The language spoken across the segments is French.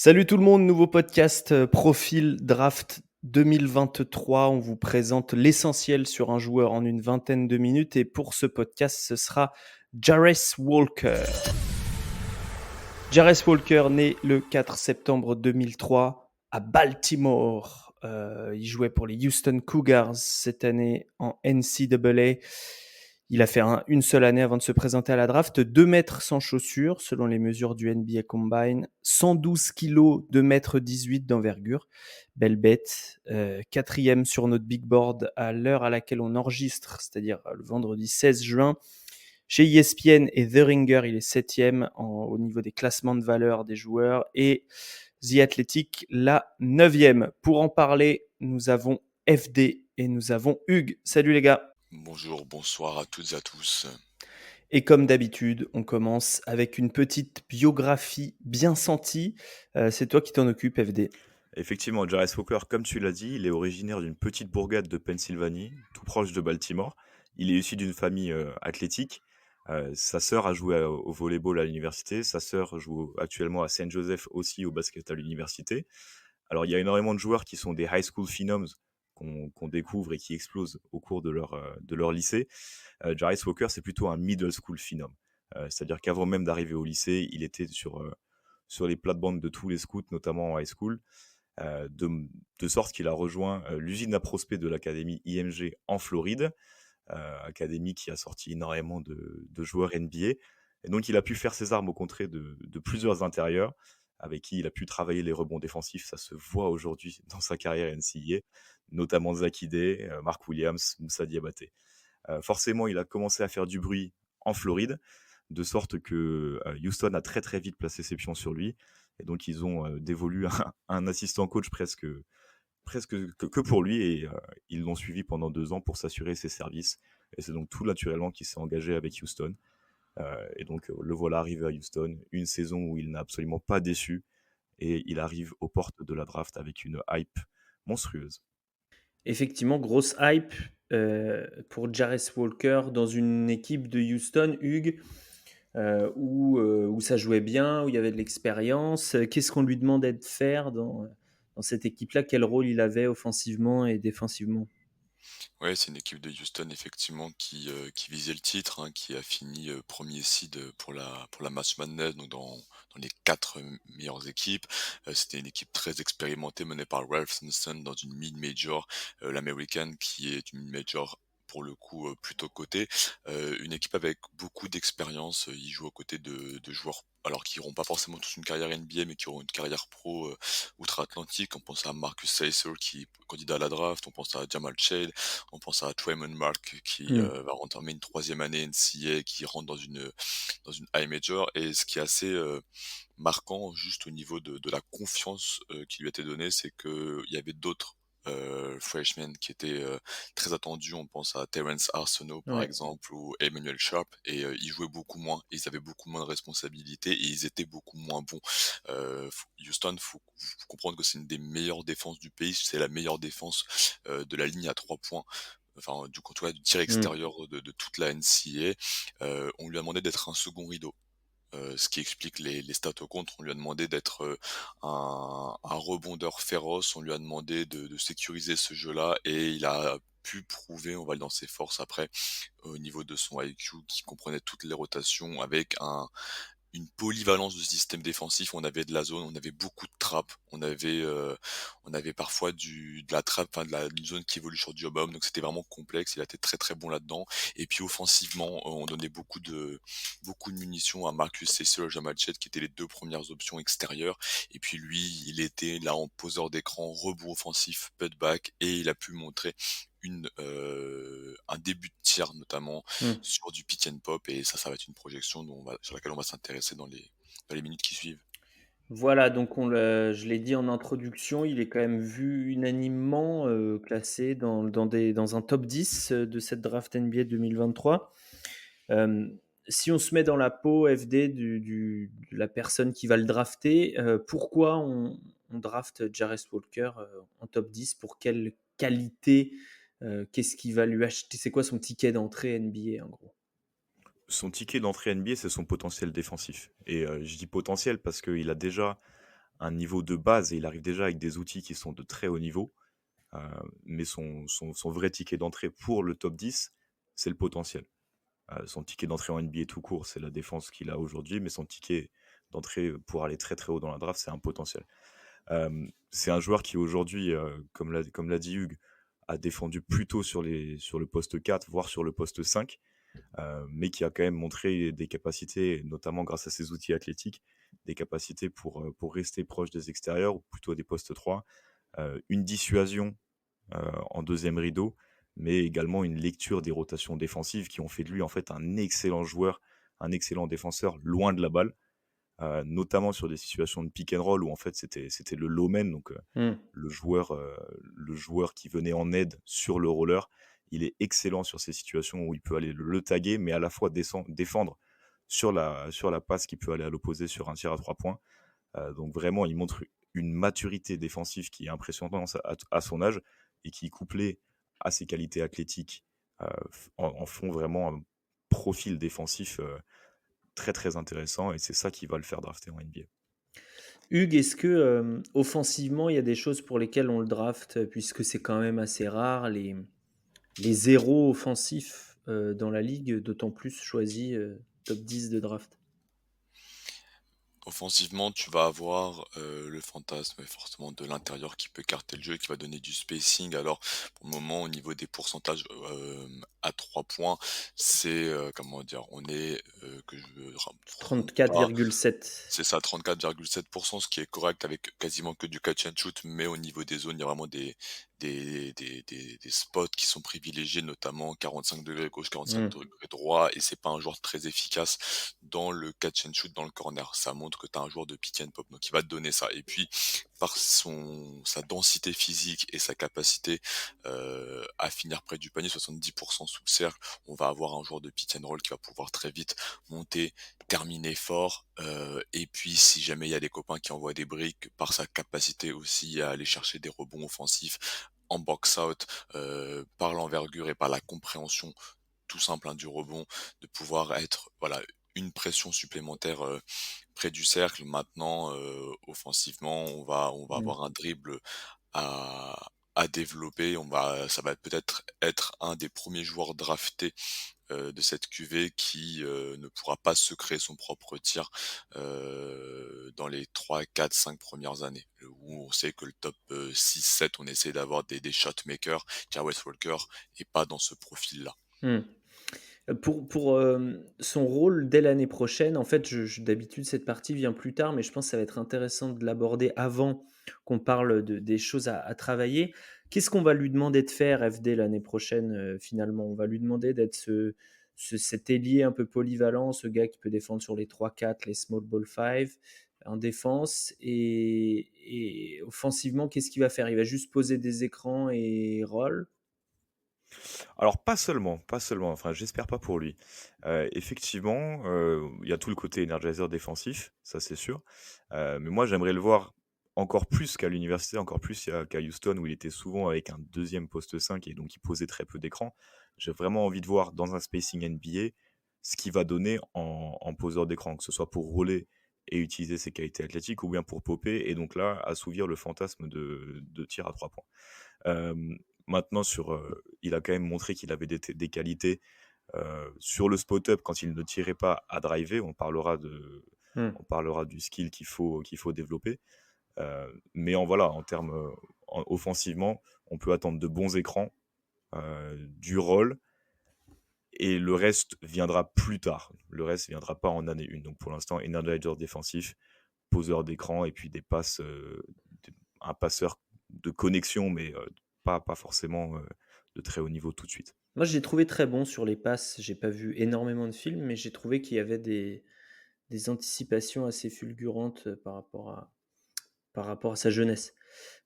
Salut tout le monde, nouveau podcast Profil Draft 2023. On vous présente l'essentiel sur un joueur en une vingtaine de minutes. Et pour ce podcast, ce sera Jarvis Walker. Jarvis Walker, né le 4 septembre 2003 à Baltimore. Il jouait pour les Houston Cougars cette année en NCAA. Il a fait une seule année avant de se présenter à la draft. 2 mètres sans chaussures, selon les mesures du NBA Combine. 112 kilos, 2 mètres 18 d'envergure. Belle bête. Quatrième sur notre big board à l'heure à laquelle on enregistre, c'est-à-dire le vendredi 16 juin. Chez ESPN et The Ringer, il est septième au niveau des classements de valeur des joueurs. Et The Athletic, la neuvième. Pour en parler, nous avons FD et nous avons Hugues. Salut les gars. Bonjour, bonsoir à toutes et à tous. Et comme d'habitude, on commence avec une petite biographie bien sentie. C'est toi qui t'en occupes, FD. Effectivement, Jarvis Walker, comme tu l'as dit, il est originaire d'une petite bourgade de Pennsylvanie, tout proche de Baltimore. Il est issu d'une famille athlétique. Sa sœur a joué au volleyball à l'université. Sa sœur joue actuellement à Saint Joseph aussi au basket à l'université. Alors, il y a énormément de joueurs qui sont des high school phenoms qu'on découvre et qui explosent au cours de leur lycée. Jarvis Walker, c'est plutôt un middle school phenom. C'est-à-dire qu'avant même d'arriver au lycée, il était sur les plates-bandes de tous les scouts, notamment en high school. De sorte qu'il a rejoint l'usine à prospects de l'académie IMG en Floride, académie qui a sorti énormément de joueurs NBA. Et donc, il a pu faire ses armes aux contrées de plusieurs intérieurs, avec qui il a pu travailler les rebonds défensifs. Ça se voit aujourd'hui dans sa carrière NCAA, notamment Zach Edey, Mark Williams, Moussa Diabaté. Forcément, il a commencé à faire du bruit en Floride, de sorte que Houston a très très vite placé ses pions sur lui. Et donc, ils ont dévolu un assistant coach presque que pour lui. Et ils l'ont suivi pendant 2 ans pour s'assurer ses services. Et c'est donc tout naturellement qu'il s'est engagé avec Houston. Et donc, le voilà arrivé à Houston. Une saison où il n'a absolument pas déçu. Et il arrive aux portes de la draft avec une hype monstrueuse. Effectivement, grosse hype pour Jarvis Walker dans une équipe de Houston, Hugues, où ça jouait bien, où il y avait de l'expérience. Qu'est-ce qu'on lui demandait de faire dans cette équipe-là? Quel rôle il avait offensivement et défensivement? Ouais, c'est une équipe de Houston effectivement qui visait le titre, hein, qui a fini premier seed pour la March Madness, donc dans les quatre meilleures équipes. C'était une équipe très expérimentée menée par Ralph Sampson dans une mid-major, l'American, qui est une mid-major pour le coup plutôt cotée. Une équipe avec beaucoup d'expérience. Ils jouent aux côtés de joueurs alors qui n'auront pas forcément toute une carrière NBA, mais qui auront une carrière pro outre-Atlantique. On pense à Marcus Sasser qui est candidat à la draft, on pense à Jamal Shade, on pense à Tremont Mark qui Hmm. va entamer une troisième année NCAA, qui rentre dans une high major. Et ce qui est assez marquant juste au niveau de la confiance qui lui a été donnée, c'est qu'il y avait d'autres freshmen qui étaient très attendus. On pense à Terrence Arsenault par Ouais. exemple ou Emmanuel Sharp, et ils jouaient beaucoup moins, ils avaient beaucoup moins de responsabilités et ils étaient beaucoup moins bons. Houston, faut comprendre que c'est une des meilleures défenses du pays, c'est la meilleure défense de la ligne à 3 points, enfin du en tout cas du tir Hmm. extérieur de toute la NCAA. On lui a demandé d'être un second rideau. Ce qui explique les stats au contre. On lui a demandé d'être un rebondeur féroce, on lui a demandé de sécuriser ce jeu-là, et il a pu prouver, on va le dans ses forces après, au niveau de son IQ, qui comprenait toutes les rotations avec une polyvalence de système défensif. On avait de la zone, on avait beaucoup de trappes, on avait parfois de la trappe, enfin une zone qui évolue sur du homme, donc c'était vraiment complexe. Il a été très très bon là-dedans. Et puis offensivement, on donnait beaucoup de munitions à Marcus Sessler et Jamal Chet, qui étaient les deux premières options extérieures. Et puis lui, il était là en poseur d'écran, rebond offensif, putback, et il a pu montrer un début de tir notamment Hmm. sur du pick and pop, et ça va être une projection sur laquelle on va s'intéresser dans les minutes qui suivent. Voilà, donc je l'ai dit en introduction, il est quand même vu unanimement classé dans un top 10 de cette draft NBA 2023. Euh, Si on se met dans la peau FD de la personne qui va le drafter, pourquoi on draft Jarvis Walker en top 10? Pour quelle qualité? Qu'est-ce qu'il va lui acheter? C'est quoi son ticket d'entrée NBA en gros? Son ticket d'entrée NBA, c'est son potentiel défensif. Et je dis potentiel parce qu'il a déjà un niveau de base et il arrive déjà avec des outils qui sont de très haut niveau. Heu, mais son vrai ticket d'entrée pour le top 10, c'est le potentiel. Son ticket d'entrée en NBA tout court, c'est la défense qu'il a aujourd'hui, mais son ticket d'entrée, pour aller très, très haut dans la draft, c'est un potentiel. C'est un joueur qui aujourd'hui, comme l'a dit Hugues, a défendu plutôt sur le poste 4, voire sur le poste 5, mais qui a quand même montré des capacités, notamment grâce à ses outils athlétiques, des capacités pour rester proche des extérieurs ou plutôt des postes 3, une dissuasion en deuxième rideau, mais également une lecture des rotations défensives qui ont fait de lui en fait un excellent joueur, un excellent défenseur loin de la balle, notamment sur des situations de pick and roll où en fait c'était le low man, donc Hmm. le joueur qui venait en aide sur le roller. Il est excellent sur ces situations où il peut aller le taguer, mais à la fois défendre sur la passe qui peut aller à l'opposé sur un tir à 3 points. Donc vraiment, il montre une maturité défensive qui est impressionnante à son âge et qui, couplée à ses qualités athlétiques, en font vraiment un profil défensif très très intéressant et c'est ça qui va le faire drafter en NBA. Hugues, est-ce que offensivement, il y a des choses pour lesquelles on le draft, puisque c'est quand même assez rare, les zéros offensifs dans la ligue, d'autant plus choisis top 10 de draft? Offensivement, tu vas avoir, le fantasme forcément de l'intérieur qui peut écarter le jeu, qui va donner du spacing. Alors, pour le moment, au niveau des pourcentages, à 3 points, c'est, comment dire? On est, que je me trompe pas, 34,7. c'est ça, 34,7%, ce qui est correct avec quasiment que du catch and shoot, mais au niveau des zones, il y a vraiment des spots qui sont privilégiés, notamment 45° gauche, 45° droit, et c'est pas un joueur très efficace dans le catch and shoot dans le corner. Ça montre que tu as un joueur de pick and pop, donc il va te donner ça. Et puis, par sa densité physique et sa capacité à finir près du panier, 70% sous le cercle, on va avoir un joueur de pick and roll qui va pouvoir très vite monter, terminer fort, et puis si jamais il y a des copains qui envoient des briques, par sa capacité aussi à aller chercher des rebonds offensifs en box out, par l'envergure et par la compréhension tout simple, hein, du rebond, de pouvoir être, voilà, une pression supplémentaire près du cercle. Maintenant, offensivement, on va Mm. avoir un dribble à développer. Ça va peut-être être un des premiers joueurs draftés de cette cuvée qui ne pourra pas se créer son propre tir dans les 3, 4, 5 premières années. Où on sait que le top 6, 7, on essaie d'avoir des shot makers, West Walker, et pas dans ce profil-là. Mm. Pour son rôle dès l'année prochaine, en fait, d'habitude, cette partie vient plus tard, mais je pense que ça va être intéressant de l'aborder avant qu'on parle des choses à travailler. Qu'est-ce qu'on va lui demander de faire, FD, l'année prochaine, finalement? On va lui demander d'être cet ailier un peu polyvalent, ce gars qui peut défendre sur les 3-4, les small ball 5 en défense. Et offensivement, qu'est-ce qu'il va faire? Il va juste poser des écrans et roll? Alors pas seulement, pas seulement, enfin j'espère pas pour lui. Effectivement, il y a tout le côté energizer défensif, ça c'est sûr. Mais moi j'aimerais le voir encore plus qu'à l'université, encore plus qu'à Houston où il était souvent avec un deuxième poste 5 et donc il posait très peu d'écran. J'ai vraiment envie de voir dans un spacing NBA ce qu'il va donner en poseur d'écran, que ce soit pour rouler et utiliser ses qualités athlétiques ou bien pour popper et donc là assouvir le fantasme de tir à 3 points. Maintenant, il a quand même montré qu'il avait des qualités sur le spot-up quand il ne tirait pas à driver. Hmm. On parlera du skill qu'il faut développer. Mais voilà, en termes offensivement, on peut attendre de bons écrans, du roll, et le reste viendra plus tard. Le reste viendra pas en année 1. Donc pour l'instant, energizer défensif, poseur d'écran et puis des passes, un passeur de connexion, mais pas forcément de très haut niveau tout de suite. Moi, je l'ai trouvé très bon sur les passes. J'ai pas vu énormément de films, mais j'ai trouvé qu'il y avait des anticipations assez fulgurantes par rapport à sa jeunesse.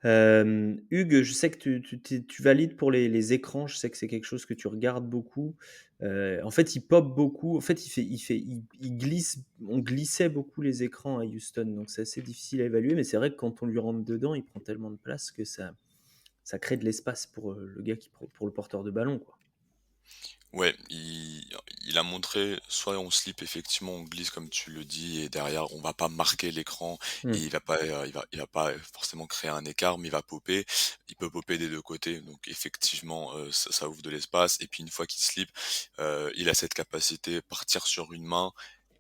Hugues, je sais que tu valides pour les écrans. Je sais que c'est quelque chose que tu regardes beaucoup. En fait, il pop beaucoup. En fait, il glisse. On glissait beaucoup les écrans à Houston, donc c'est assez difficile à évaluer. Mais c'est vrai que quand on lui rentre dedans, il prend tellement de place que ça crée de l'espace pour le gars pour le porteur de ballon, quoi. Ouais, il a montré, soit on slip effectivement, on glisse comme tu le dis et derrière on va pas marquer l'écran et Mmh. il va pas forcément créer un écart, mais il va popper. Il peut popper des 2 côtés, donc effectivement, ça ouvre de l'espace et puis une fois qu'il slip, il a cette capacité partir sur une main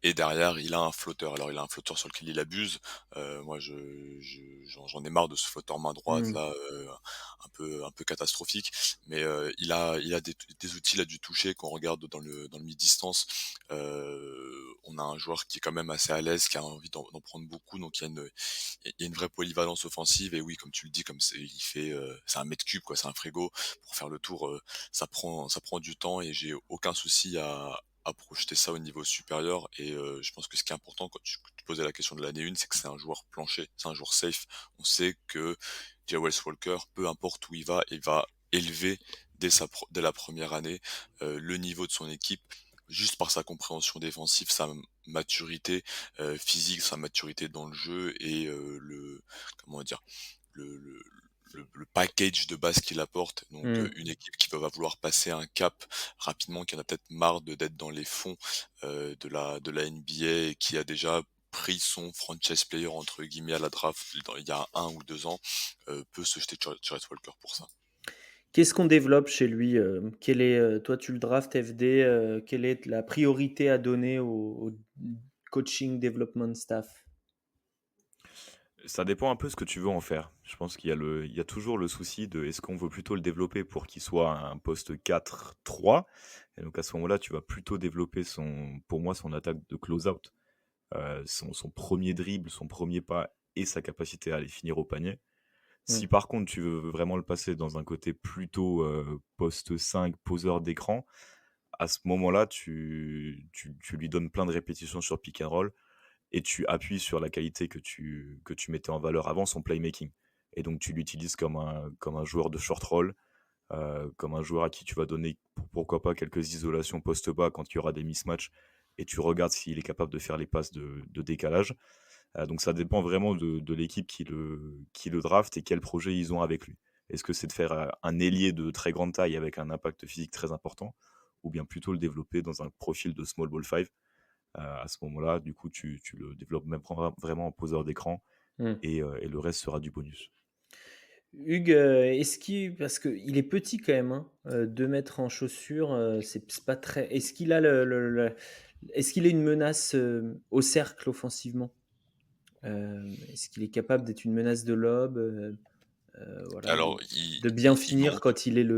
et derrière il a un flotteur. Alors il a un flotteur sur lequel il abuse, moi j'en ai marre de ce flotteur main droite Mmh. là, un peu catastrophique. Mais il a des outils là du toucher qu'on regarde dans le mi-distance. On a un joueur qui est quand même assez à l'aise, qui a envie d'en prendre beaucoup, donc il y a une vraie polyvalence offensive et oui, comme tu le dis, comme c'est un mètre cube quoi, c'est un frigo. Pour faire le tour, ça prend du temps et j'ai aucun souci à projeter ça au niveau supérieur et je pense que ce qui est important quand tu posais la question de l'année 1, c'est que c'est un joueur plancher, c'est un joueur safe. On sait que Jawel Walker, peu importe où il va élever dès la première année le niveau de son équipe, juste par sa compréhension défensive, sa maturité physique, sa maturité dans le jeu et comment dire, le le package de base qu'il apporte. Donc Mmh. une équipe qui va vouloir passer un cap rapidement, qui en a peut-être marre d'être dans les fonds de la NBA et qui a déjà pris son franchise player entre guillemets à la draft il y a 1 ou 2 ans, peut se jeter Jarrett Walker pour ça. Qu'est-ce qu'on développe chez lui? Quel est, toi tu le drafts FD, quelle est la priorité à donner au coaching development staff? Ça dépend un peu ce que tu veux en faire. Je pense il y a toujours le souci de est-ce qu'on veut plutôt le développer pour qu'il soit un poste 4-3? Et donc à ce moment-là, tu vas plutôt développer pour moi, son attaque de close-out, son 1er dribble, son premier pas et sa capacité à aller finir au panier. Mmh. Si par contre tu veux vraiment le passer dans un côté plutôt, poste 5, poseur d'écran, à ce moment-là, tu lui donnes plein de répétitions sur pick and roll et tu appuies sur la qualité que tu mettais en valeur avant, son playmaking. Et donc tu l'utilises comme un joueur de short roll, comme un joueur à qui tu vas donner pourquoi pas quelques isolations post bas quand il y aura des mismatchs et tu regardes s'il est capable de faire les passes de décalage. Donc ça dépend vraiment de l'équipe qui le draft et quel projet ils ont avec lui. Est-ce que c'est de faire, un ailier de très grande taille avec un impact physique très important? Ou bien plutôt le développer dans un profil de small ball 5? À ce moment-là, du coup, tu le développes même vraiment en poseur d'écran Mmh. et le reste sera du bonus. Hugues, est-ce qu'il parce qu'il est petit quand même, hein, 2 m en chaussures, c'est pas très est-ce qu'il a le est-ce qu'il est une menace, au cercle offensivement? Est-ce qu'il est capable d'être une menace de lob, voilà, Alors de bien il finir monte. quand il est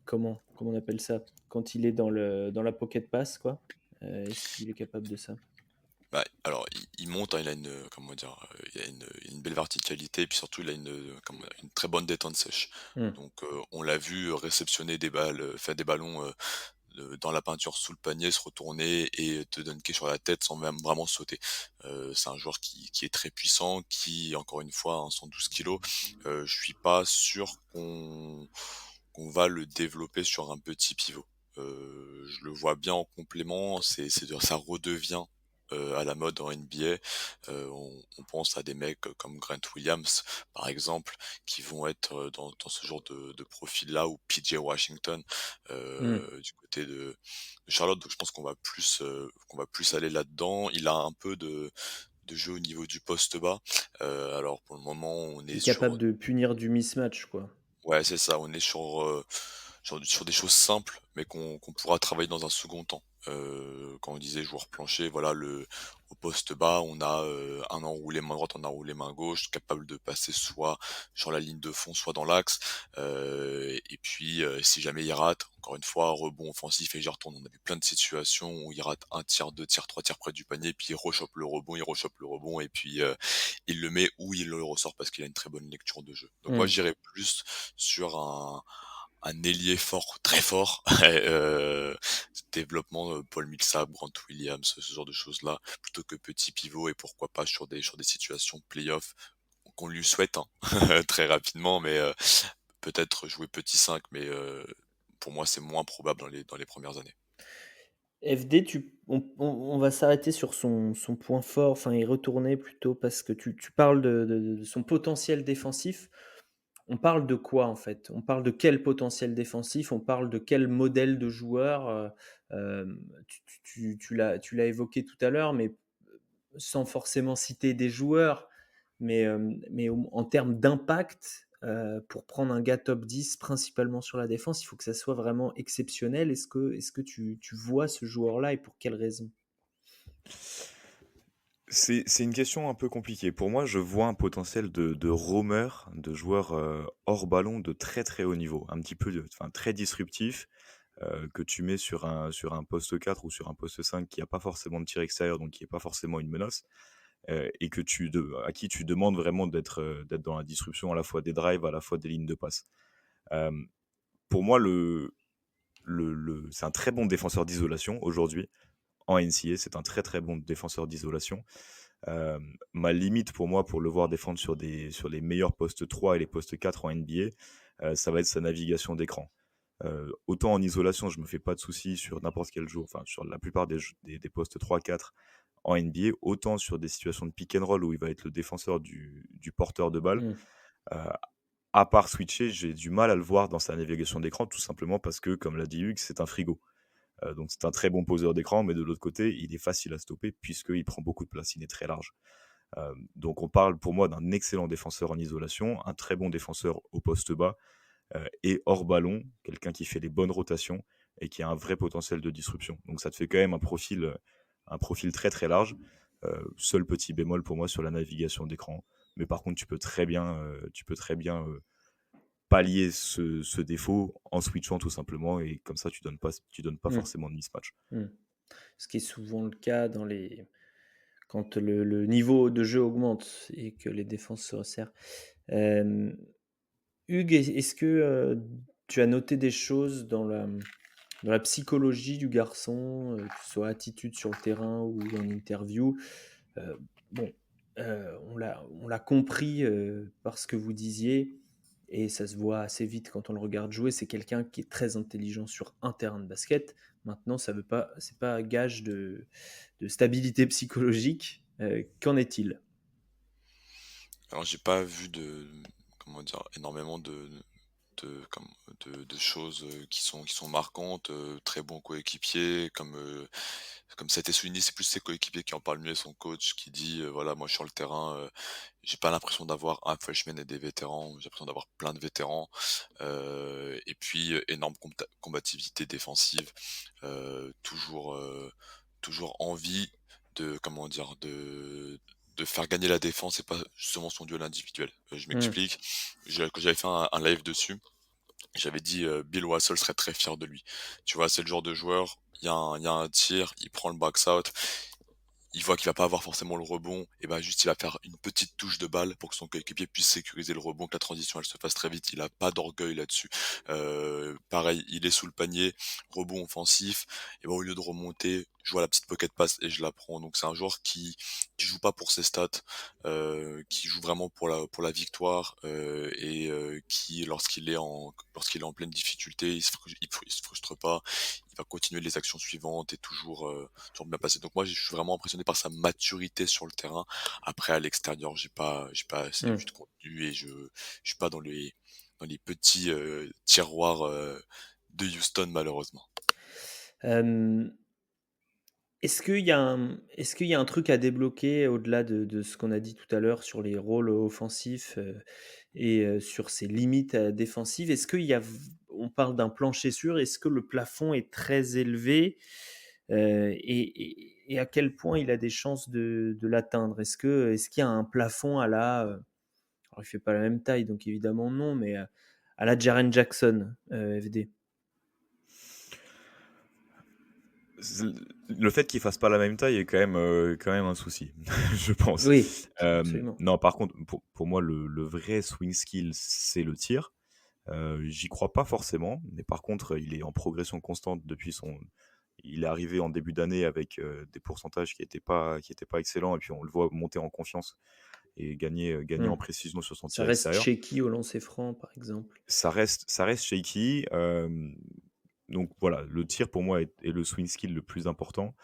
comment on appelle ça? Quand il est dans la pocket pass quoi? Est-ce qu'il est capable de ça? Bah, alors il monte, hein, il a comment dire? Il a une belle verticalité et puis surtout il a une très bonne détente sèche. Mmh. Donc on l'a vu réceptionner des balles, faire des ballons, dans la peinture sous le panier, se retourner et te dunker sur la tête sans même vraiment sauter. C'est un joueur qui est très puissant, qui encore une fois, hein, 112 kilogrammes. Je suis pas sûr qu'on va le développer sur un petit pivot. Je le vois bien en complément, ça redevient à la mode en NBA. On pense à des mecs comme Grant Williams, par exemple, qui vont être dans ce genre de profil-là, ou PJ Washington Mmh. du côté de Charlotte. Donc je pense qu'on va plus aller là-dedans. Il a un peu de jeu au niveau du poste bas. Alors pour le moment, on Il est est capable sur de punir du mismatch quoi. ouais, c'est ça, on est sur des choses simples, mais qu'on pourra travailler dans un second temps. Quand on disait joueur plancher, voilà, au poste bas, on a un enroulé main droite, un enroulé main gauche, capable de passer soit sur la ligne de fond, soit dans l'axe. Et puis, si jamais il rate, encore une fois, rebond offensif et j'y retourne. On a vu plein de situations où il rate un tir, deux tirs, trois tirs près du panier, puis il rechoppe le rebond, et puis il le met ou il le ressort parce qu'il a une très bonne lecture de jeu. Donc moi, Mmh. j'irais plus sur un ailier fort, très fort, développement Paul Millsap, Grant Williams, ce genre de choses-là, plutôt que petit pivot et pourquoi pas sur des situations playoff qu'on lui souhaite, hein, très rapidement, mais peut-être jouer petit 5, mais pour moi c'est moins probable dans les premières années. FD, on va s'arrêter sur son point fort, enfin y retourner plutôt parce que tu parles de son potentiel défensif. on parle de quoi, en fait? On parle de quel potentiel défensif? On parle de quel modèle de joueur? Tu l'as évoqué tout à l'heure, mais sans forcément citer des joueurs, mais en termes d'impact, pour prendre un gars top 10 principalement sur la défense, il faut que ça soit vraiment exceptionnel. Est-ce que tu vois ce joueur-là et pour quelle raison? C'est une question un peu compliquée. Pour moi, je vois un potentiel de roamer, de joueur, hors ballon de très, très haut niveau. Un petit peu enfin très disruptif, que tu mets sur un poste 4 ou sur un poste 5 qui a pas forcément de tir extérieur, donc qui est pas forcément une menace, et à qui tu demandes vraiment d'être dans la disruption à la fois des drives, à la fois des lignes de passe. Hem, pour moi, c'est un très bon défenseur d'isolation aujourd'hui en NCAA, c'est un très, très bon défenseur d'isolation. Ma limite pour moi, pour le voir défendre sur les meilleurs postes 3 et les postes 4 en NBA, ça va être sa navigation d'écran. Autant en isolation, je me fais pas de soucis sur n'importe quel jour, enfin sur la plupart des postes 3-4 en NBA, autant sur des situations de pick and roll où il va être le défenseur du porteur de balle. Mmh. euh, à part switcher, j'ai du mal à le voir dans sa navigation d'écran, tout simplement parce que, comme l'a dit Hugues, c'est un frigo. Donc c'est un très bon poseur d'écran, mais de l'autre côté, il est facile à stopper puisqu'il prend beaucoup de place, il est très large. Donc on parle pour moi d'un excellent défenseur en isolation, un très bon défenseur au poste bas, et hors ballon, quelqu'un qui fait les bonnes rotations et qui a un vrai potentiel de disruption. Donc ça te fait quand même un profil très très large. Seul petit bémol pour moi sur la navigation d'écran. Mais par contre, tu peux très bien pallier ce défaut en switchant tout simplement et comme ça, tu donnes pas Mmh. forcément de mismatch. Mmh. Ce qui est souvent le cas quand le niveau de jeu augmente et que les défenses se resserrent. Hem, Hugues, est-ce que, tu as noté des choses dans la psychologie du garçon, que ce soit attitude sur le terrain ou en interview? Bon, on l'a compris, par ce que vous disiez et ça se voit assez vite quand on le regarde jouer. C'est quelqu'un qui est très intelligent sur un terrain de basket. Maintenant, ça veut pas c'est pas gage de stabilité psychologique. Qu'en est-il? Alors j'ai pas vu comment dire? Énormément comme de choses, qui sont marquantes, très bon coéquipier comme ça a été souligné, c'est plus ses coéquipiers qui en parlent mieux, son coach qui dit, voilà: «Moi sur le terrain, j'ai pas l'impression d'avoir un freshman et des vétérans, j'ai l'impression d'avoir plein de vétérans». Et puis, énorme combativité défensive, toujours envie de comment dire? De faire gagner la défense et pas justement son duel individuel. Je Mmh. m'explique, quand j'avais fait un live dessus, j'avais dit, Bill Russell serait très fier de lui. Tu vois? C'est le genre de joueur, il y a un tir, il prend le box out, il voit qu'il va pas avoir forcément le rebond, et ben juste il va faire une petite touche de balle pour que son coéquipier puisse sécuriser le rebond, que la transition elle se fasse très vite. Il a pas d'orgueil là-dessus. Pareil, il est sous le panier, rebond offensif, et ben au lieu de remonter, je vois la petite pocket pass et je la prends. Donc c'est un joueur qui joue pas pour ses stats, qui joue vraiment pour la victoire, et qui lorsqu'il est en pleine difficulté, il se frustre pas, il va continuer les actions suivantes et toujours bien passé. Donc moi, je suis vraiment impressionné par sa maturité sur le terrain. Après, à l'extérieur, j'ai pas assez vu Mmh. de contenu et je suis pas dans les petits tiroirs de Houston, malheureusement. Hem Est-ce qu'il y a un truc à débloquer au-delà de ce qu'on a dit tout à l'heure sur les rôles offensifs, et sur ses limites, défensives? Est-ce qu'il y a v On parle d'un plancher sûr, est-ce que le plafond est très élevé? Et à quel point il a des chances de l'atteindre? Est-ce qu'il y a un plafond alors il fait pas la même taille, donc évidemment non, mais à la Jaren Jackson, FD? Le fait qu'il fasse pas la même taille est quand même un souci, je pense. Oui, absolument. Non, par contre, pour moi, le vrai swing skill, c'est le tir. J'y crois pas forcément, mais par contre, il est en progression constante depuis son il est arrivé en début d'année avec, des pourcentages qui étaient pas excellents et puis on le voit monter en confiance et gagner Mmh. en précision sur son Ça tir reste extérieur. shaky au lancer franc, par exemple. Ça reste shaky, donc voilà, le tir pour moi est le swing skill le plus important,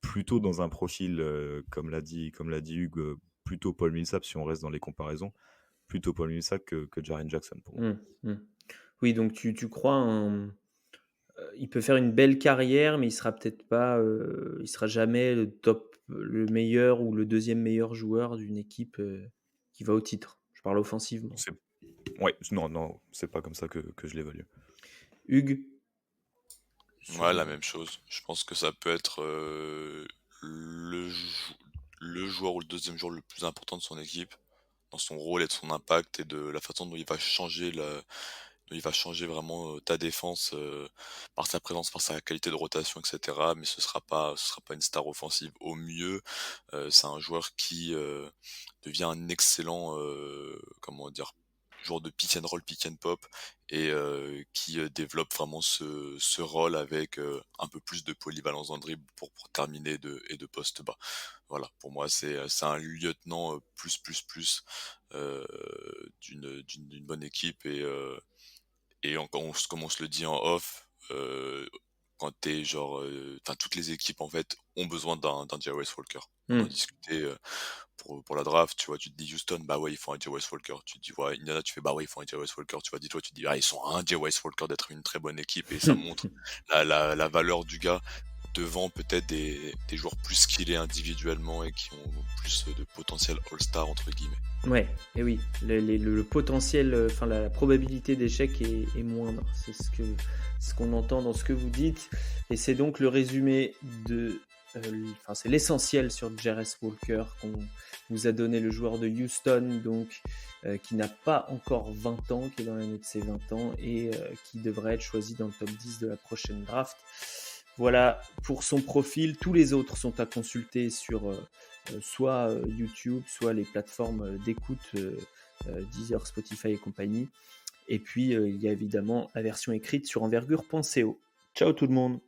plutôt dans un profil, comme l'a dit Hugues, plutôt Paul Millsap si on reste dans les comparaisons. plutôt Paul Millsap que Jaren Jackson pour moi. Oui, donc tu crois il peut faire une belle carrière, mais il sera peut-être pas, il sera jamais le meilleur ou le deuxième meilleur joueur d'une équipe qui va au titre. Je parle offensivement. C'est... Ouais, non, c'est pas comme ça que je l'évalue. Hugues Ouais, la même chose. Je pense que ça peut être le, jou- le joueur ou le deuxième joueur le plus important de son équipe, dans son rôle et de son impact et de la façon dont il va changer dont il va changer vraiment ta défense par sa présence, par sa qualité de rotation, etc. Mais ce sera pas une star offensive. Au mieux, c'est un joueur qui devient un excellent, comment dire, joueur de pick and roll, pick and pop, et qui développe vraiment ce rôle avec un peu plus de polyvalence dans le dribble pour terminer et de poste bas. Voilà, pour moi c'est un lieutenant euh, d'une bonne équipe et comme on se le dit en off, quand t'es genre, enfin toutes les équipes en fait ont besoin d'un Jarvis Walker. On en discutait pour la draft, tu vois, tu te dis Houston, bah ouais, ils font un Jarvis Walker. Tu te dis, ouais, Indiana, tu fais, bah ouais, ils font un Jarvis Walker. Tu vois, dis-toi, tu te dis, ah, ils sont à un Jarvis Walker d'être une très bonne équipe et ça montre la valeur du gars devant peut-être des joueurs plus skillés individuellement et qui ont plus de potentiel All-Star entre guillemets. Ouais, et oui, le potentiel, enfin la probabilité d'échec est moindre. C'est ce qu'on entend dans ce que vous dites, et c'est donc le résumé enfin c'est l'essentiel sur Jarvis Walker qu'on nous a donné, le joueur de Houston, donc qui n'a pas encore 20 ans, qui est dans l'année de ses 20 ans et qui devrait être choisi dans le top 10 de la prochaine draft. Voilà pour son profil. Tous les autres sont à consulter sur soit YouTube, soit les plateformes d'écoute, Deezer, Spotify et compagnie. Et puis, il y a évidemment la version écrite sur envergure.co. Ciao tout le monde!